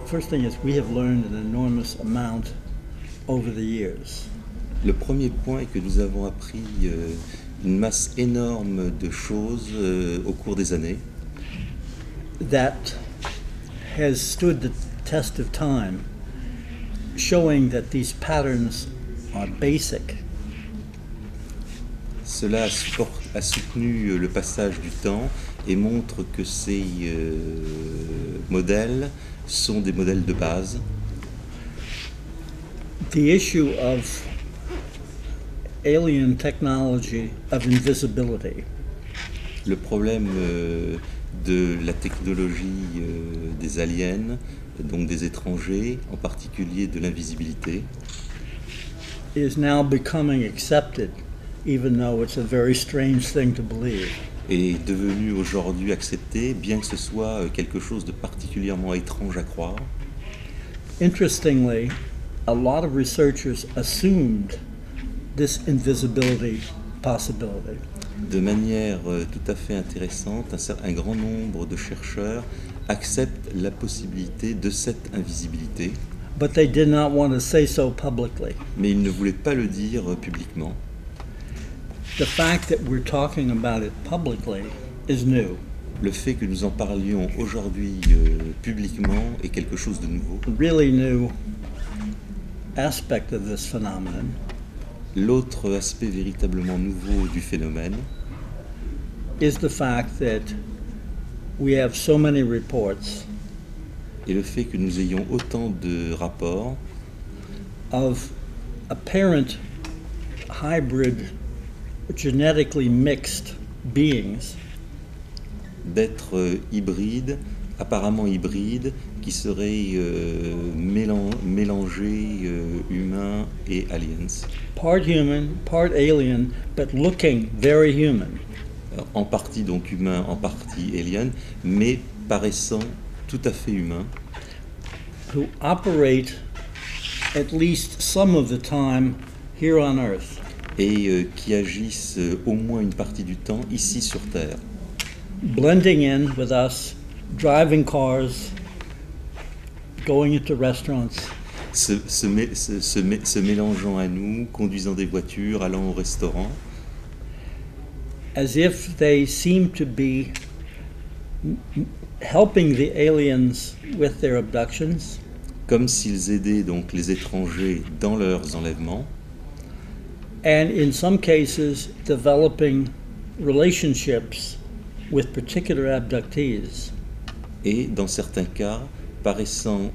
first thing is we have learned an enormous amount over the years. Le premier point est que nous avons appris une masse énorme de choses au cours des années that has stood the test of time, showing that these patterns are basic. Cela a soutenu le passage du temps et montre que ces modèles sont des modèles de base. The issue of alien technology of invisibility Le problème de la technologie des aliens, donc des étrangers, en particulier de l'invisibilité, is now becoming accepted, even though it's a very strange thing to believe. est devenu aujourd'hui accepté, bien que ce soit quelque chose de particulièrement étrange à croire. Interestingly, a lot of researchers assumed this invisibility possibility. De manière tout à fait intéressante, un grand nombre de chercheurs acceptent la possibilité de cette invisibilité, But they did not want to say so publicly. mais ils ne voulaient pas le dire publiquement. The fact that we're talking about it publicly is new. Le fait que nous en parlions aujourd'hui publiquement est quelque chose de nouveau. A really new aspect of this phenomenon L'autre aspect véritablement nouveau du phénomène is the fact that we have so many reports est le fait que nous ayons autant de rapports of apparent hybrid, genetically mixed beings d'êtres hybrides, apparemment hybrides, qui seraient mélangés humains et aliens. part human, part alien, but looking very human. En partie donc humains, en partie aliens, mais paraissant tout à fait humains, Who operate at least some of the time here on Earth. et qui agissent au moins une partie du temps ici sur Terre, Blending in with us, driving cars, going into restaurants, se mélangeant à nous, conduisant des voitures, allant au restaurant, as if they seem to be helping the aliens with their abductions, comme s'ils aidaient donc les étrangers dans leurs enlèvements, and in some cases developing relationships with particular abductees. et dans certains cas paraissant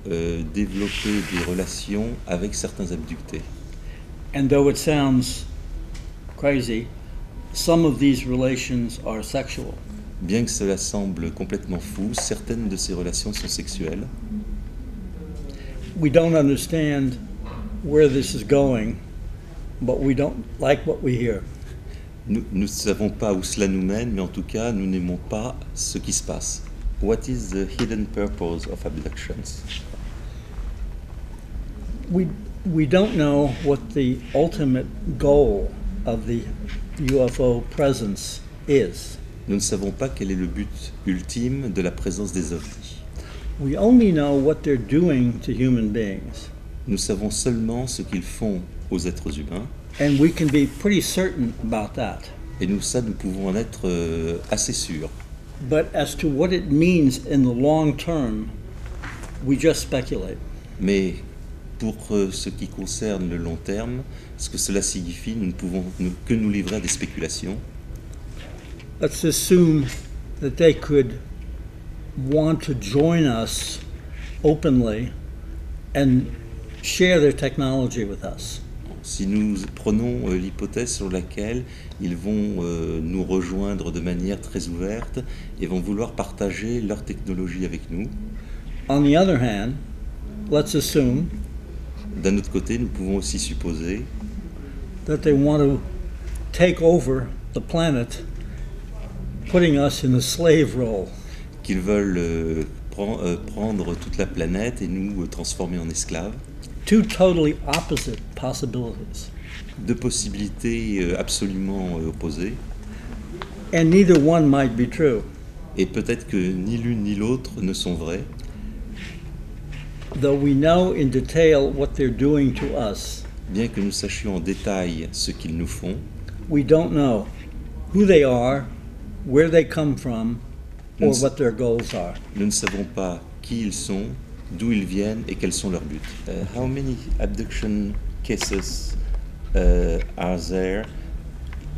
développer des relations avec certains abductés. And though it sounds crazy, some of these relations are sexual. Bien que cela semble complètement fou, certaines de ces relations sont sexuelles. We don't understand where this is going, but we don't like what we hear. Nous ne savons pas où cela nous mène, mais en tout cas, nous n'aimons pas ce qui se passe. What is the hidden purpose of abductions? We don't know what the ultimate goal of the UFO presence is. Nous ne savons pas quel est le but ultime de la présence des ovnis. We only know what they're doing to human beings. Nous savons seulement ce qu'ils font aux êtres humains, And we can be pretty certain about that. et nous pouvons en être assez sûrs. But as to what it means in the long term, we just speculate. Mais pour ce qui concerne le long terme, ce que cela signifie, nous ne pouvons que nous livrer à des spéculations. Let's assume that they could want to join us openly and share their technology with us. Si nous prenons l'hypothèse sur laquelle ils vont nous rejoindre de manière très ouverte et vont vouloir partager leur technologie avec nous, On the other hand, let's assume d'un autre côté, nous pouvons aussi supposer that they want to take over the planet, putting us in a slave role. qu'ils veulent prendre toute la planète et nous transformer en esclaves. Two totally opposite possibilities. Deux possibilités absolument opposées, And neither one might be true. et peut-être que ni l'une ni l'autre ne sont vraies. though we know in detail what they're doing to us, Bien que nous sachions en détail ce qu'ils nous font, we don't know who they are, where they come from, or Nous- what their goals are. nous ne savons pas qui ils sont, d'où ils viennent et quels sont leurs buts. How many abduction cases are there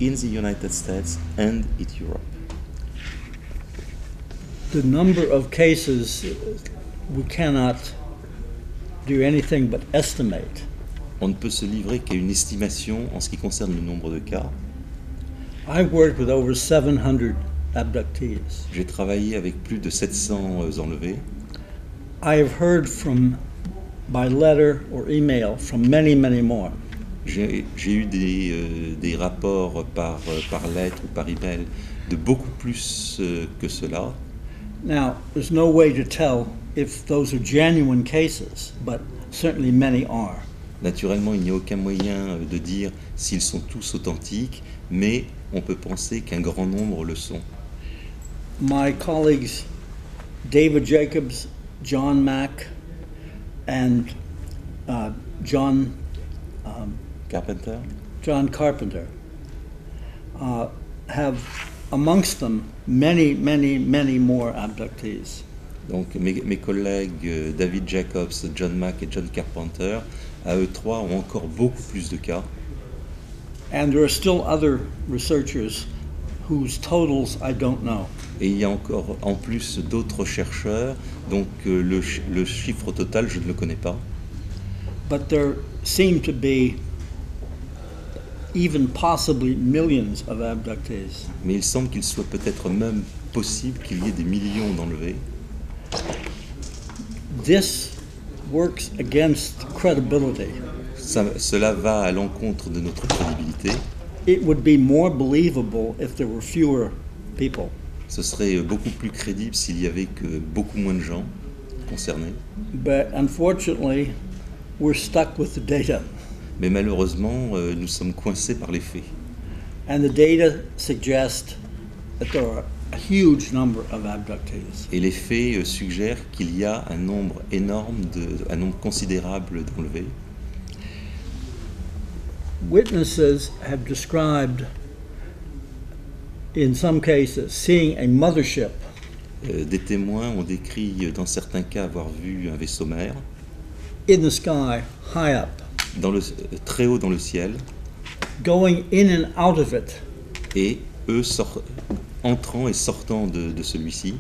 in the United States and in Europe? The number of cases we cannot do anything but estimate. On ne peut se livrer qu'à une estimation en ce qui concerne le nombre de cas. I've worked with over 700 abductees. J'ai travaillé avec plus de 700 enlevés. I have heard from, by letter or email, from many, many more. J'ai eu des rapports par lettre ou par email de beaucoup plus que cela. Now, there's no way to tell if those are genuine cases, but certainly many are. Naturellement, il n'y a aucun moyen de dire s'ils sont tous authentiques, mais on peut penser qu'un grand nombre le sont. My colleagues David Jacobs, John Mack, and John Carpenter? Carpenter have amongst them many, many, many more abductees. Donc mes collègues David Jacobs, John Mack et John Carpenter, à eux trois, ont encore beaucoup plus de cas. And there are still other researchers whose totals I don't know. Et il y a encore en plus d'autres chercheurs, donc le chiffre total, je ne le connais pas. But there seem to be even possibly millions of abductees. Mais il semble qu'il soit peut-être même possible qu'il y ait des millions d'enlevés. This works against credibility. Cela va à l'encontre de notre crédibilité. It would be more believable if there were fewer people. Ce serait beaucoup plus crédible s'il y avait que beaucoup moins de gens concernés. But unfortunately, we're stuck with the data. Mais malheureusement, nous sommes coincés par les faits. And the data suggest that there are a huge number of abductees. Et les faits suggèrent qu'il y a un nombre énorme, un nombre considérable d'enlevés. Witnesses have described, in some cases, seeing a mothership Des témoins ont décrit dans certains cas avoir vu un vaisseau mère in the sky, high up, très haut dans le ciel, going in and out of it et eux entrant et sortant de celui-ci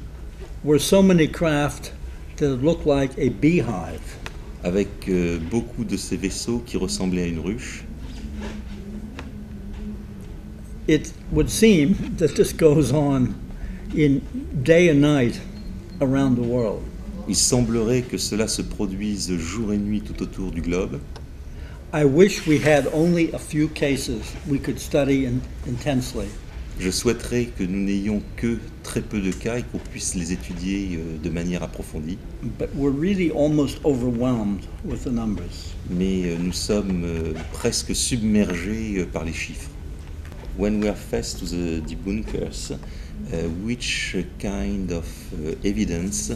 were so many craft that it looked like a beehive. avec beaucoup de ces vaisseaux qui ressemblaient à une ruche. It would seem that this goes on in day and night around the world. Il semblerait que cela se produise jour et nuit tout autour du globe. I wish we had only a few cases we could study intensely. Je souhaiterais que nous n'ayons que très peu de cas et qu'on puisse les étudier de manière approfondie. But we're really almost overwhelmed with the numbers. Mais nous sommes presque submergés par les chiffres. When we are faced to the debunkers, which kind of evidence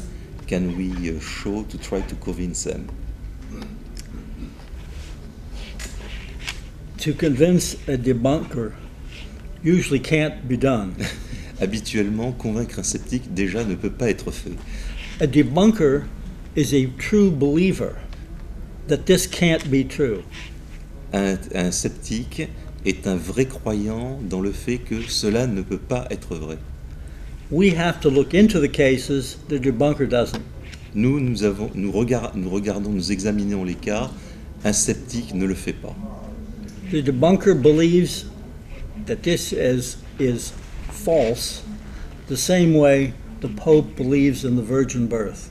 can we show to try to convince them? To convince a debunker usually can't be done. Habituellement, convaincre un sceptique déjà ne peut pas être fait. A debunker is a true believer that this can't be true. Un sceptique est un vrai croyant dans le fait que cela ne peut pas être vrai. We have to look into the cases, the debunker doesn't. Nous regardons, nous examinons les cas, un sceptique ne le fait pas. The debunker believes that this is false, the same way the Pope believes in the virgin birth.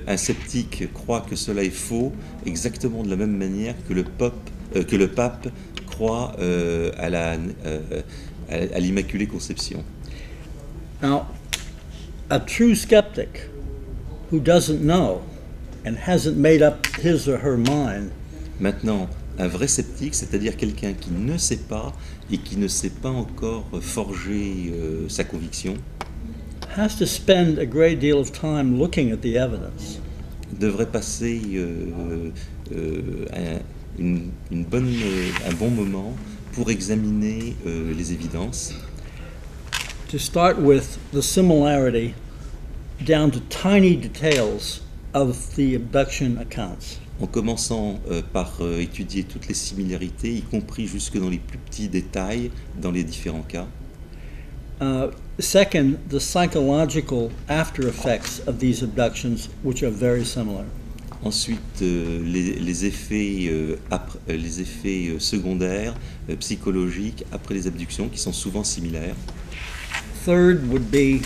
Un sceptique croit que cela est faux, exactement de la même manière que le pape croit à l'Immaculée Conception. Now, a true skeptic who doesn't know and hasn't made up his or her mind Maintenant, un vrai sceptique, c'est-à-dire quelqu'un qui ne sait pas et qui ne sait pas encore forger sa conviction, has to spend a great deal of time looking at the evidence. devrait passer un bon moment pour examiner les évidences. To start with the similarity down to tiny details of the abduction accounts. En commençant par étudier toutes les similarités, y compris jusque dans les plus petits détails dans les différents cas. Second, the psychological after effects of these abductions, which are very similar. Ensuite, les effets secondaires, psychologiques, après les abductions, qui sont souvent similaires. Third would be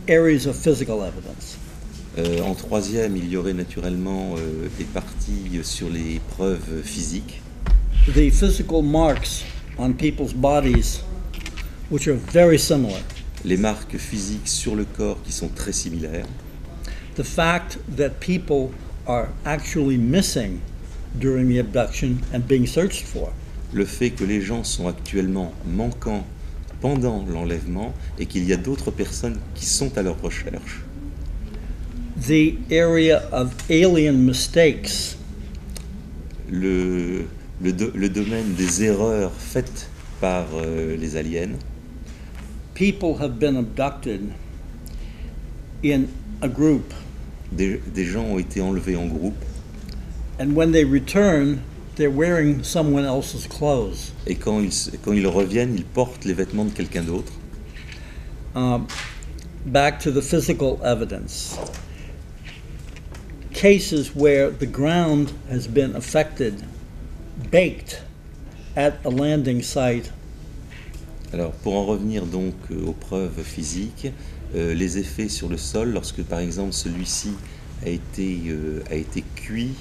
areas of physical evidence. En troisième, il y aurait naturellement des parties sur les preuves physiques. The physical marks on people's bodies, which are very similar. Les marques physiques sur le corps qui sont très similaires. The fact that people are actually missing during the abduction and being searched for. Le fait que les gens sont actuellement manquants pendant l'enlèvement et qu'il y a d'autres personnes qui sont à leur recherche. The area of alien mistakes. Le domaine des erreurs faites par les aliens. People have been abducted in a group. Des gens ont été enlevés en groupe. And when they return, they're wearing someone else's clothes. Et quand ils reviennent, ils portent les vêtements de quelqu'un d'autre. Back to the physical evidence. Cases where the ground has been affected, baked at a landing site. Alors, pour en revenir donc aux preuves physiques, les effets sur le sol, lorsque par exemple celui-ci a été cuit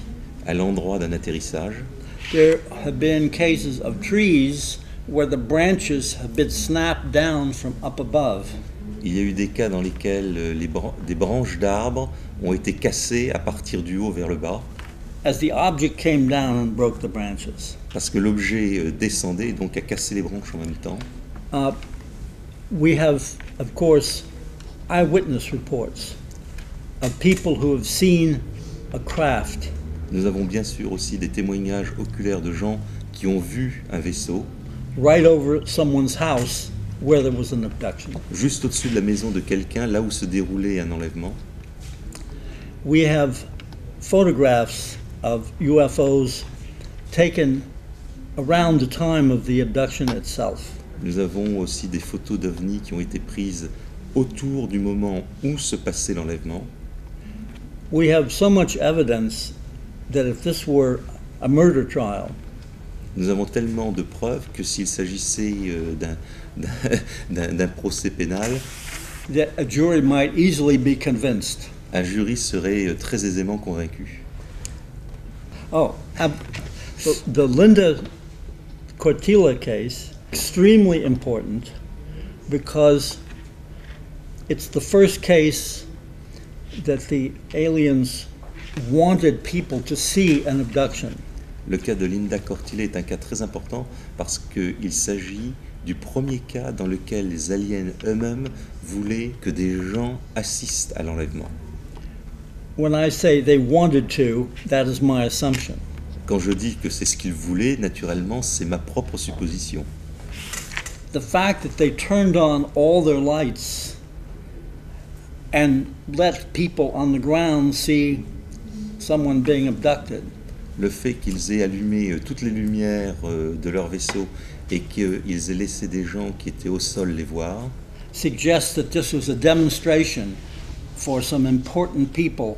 à l'endroit d'un atterrissage. There have been cases of trees where the branches have been snapped down from up above. Il y a eu des cas dans lesquels des branches d'arbres ont été cassées à partir du haut vers le bas. As the object came down and broke the branches. Parce que l'objet descendait et donc a cassé les branches en même temps. We have, of course, eyewitness reports of people who have seen a craft. Nous avons bien sûr aussi des témoignages oculaires de gens qui ont vu un vaisseau right over someone's house where there was an abduction. Juste au-dessus de la maison de quelqu'un, là où se déroulait un enlèvement. We have photographs of UFOs taken around the time of the abduction itself. Nous avons aussi des photos d'ovnis qui ont été prises autour du moment où se passait l'enlèvement. We have so much evidence that if this were a murder trial, nous avons tellement de preuves que s'il s'agissait d'un procès pénal, that a jury might easily be convinced. Un jury serait très aisément convaincu. Oh, the Linda Cortila case, extremely important because it's the first case that the aliens wanted people to see an abduction. Le cas de Linda Cortila est un cas très important parce qu'il s'agit du premier cas dans lequel les aliens eux-mêmes voulaient que des gens assistent à l'enlèvement. When I say they wanted to, that is my assumption. Quand je dis que c'est ce qu'ils voulaient, naturellement, c'est ma propre supposition. The fact that they turned on all their lights and let people on the ground see someone being abducted. Le fait qu'ils aient allumé toutes les lumières de leur vaisseau et qu'ils aient laissé des gens qui étaient au sol les voir suggests that this was a demonstration for some important people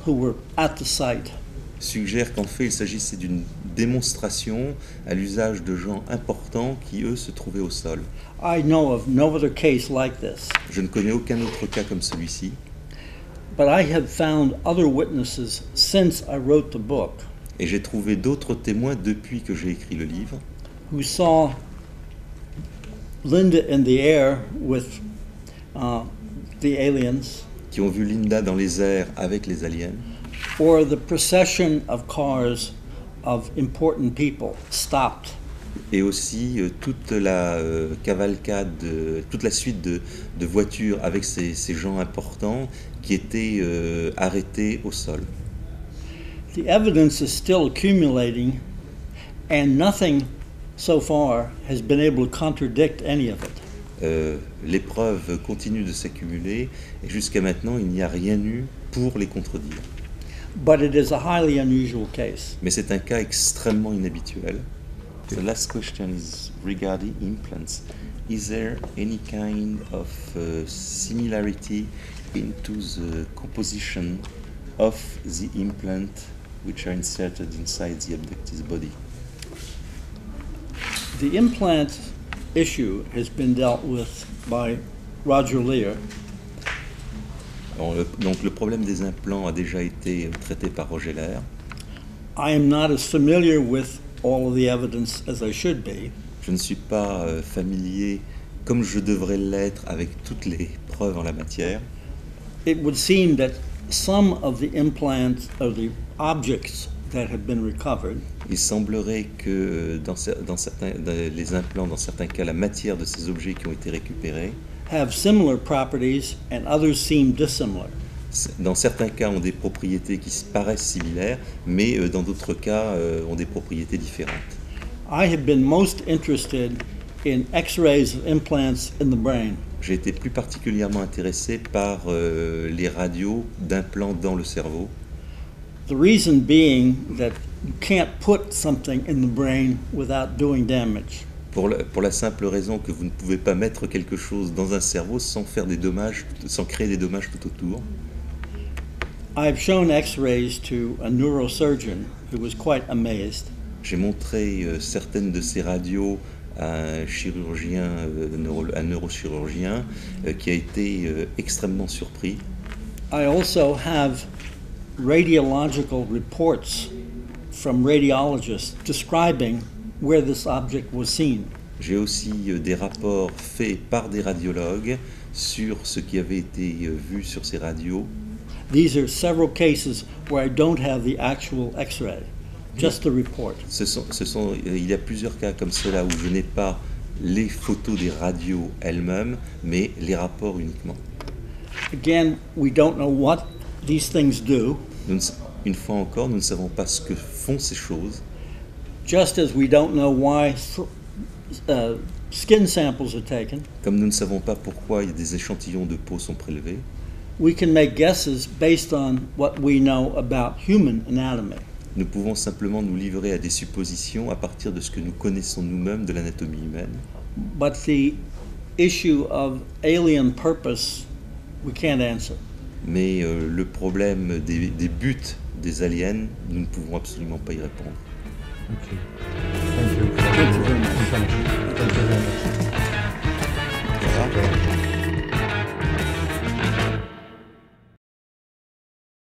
who were at the site. Suggère qu'en fait il s'agissait d'une démonstration à l'usage de gens importants qui eux se trouvaient au sol. I know of no other case like this. Je ne connais aucun autre cas comme celui-ci. But I have found other witnesses since I wrote the book. Et j'ai trouvé d'autres témoins depuis que j'ai écrit le livre. Who saw Linda in the air with the aliens. Qui ont vu Linda dans les airs avec les aliens. Or the procession of cars of important people stopped. et aussi toute la cavalcade, toute la suite de voitures avec ces gens importants qui étaient arrêtés au sol. The evidence is still accumulating, and nothing so far has been able to contradict any of it. Les preuves continuent de s'accumuler et jusqu'à maintenant il n'y a rien eu pour les contredire. But it is a highly unusual case. Mais c'est un cas extrêmement inhabituel. The last question is regarding implants. Is there any kind of similarity into the composition of the implant which are inserted inside the abductee's body? The implant issue has been dealt with by Roger Lear. Donc le problème des implants a déjà été traité par Roger Lear. I am not as familiar with all of the evidence as I should be. Je ne suis pas familier comme je devrais l'être avec toutes les preuves en la matière. It would seem that some of the implants or the objects that have been recovered Il semblerait que dans les implants, dans certains cas, la matière de ces objets qui ont été récupérés, have similar properties and others seem dissimilar. dans certains cas ont des propriétés qui se paraissent similaires, mais dans d'autres cas ont des propriétés différentes. I have been most interested in X-rays of implants in the brain. J'ai été plus particulièrement intéressé par les radios d'implants dans le cerveau. The reason being that you can't put something in the brain without doing damage. Pour la simple raison que vous ne pouvez pas mettre quelque chose dans un cerveau sans faire des dommages, sans créer des dommages tout autour. I've shown X-rays to a neurosurgeon who was quite amazed. J'ai montré certaines de ces radios à un chirurgien, un neurochirurgien, qui a été extrêmement surpris. I also have radiological reports from radiologists describing where this object was seen. J'ai aussi des rapports faits par des radiologues sur ce qui avait été vu sur ces radios. These are several cases where I don't have the actual X-ray, just the report. Il y a plusieurs cas comme cela où je n'ai pas les photos des radios elles-mêmes, mais les rapports uniquement. Again, we don't know what these things do, Une fois encore, nous ne savons pas ce que font ces choses. just as we don't know why skin samples are taken. Comme nous ne savons pas pourquoi des échantillons de peau sont prélevés, We can make guesses based on what we know about human anatomy. nous pouvons simplement nous livrer à des suppositions à partir de ce que nous connaissons nous-mêmes de l'anatomie humaine. But the issue of alien purpose, we can't answer. Mais le problème des buts des aliens, nous ne pouvons absolument pas y répondre. Okay. Thank you. Thank you very much. Information.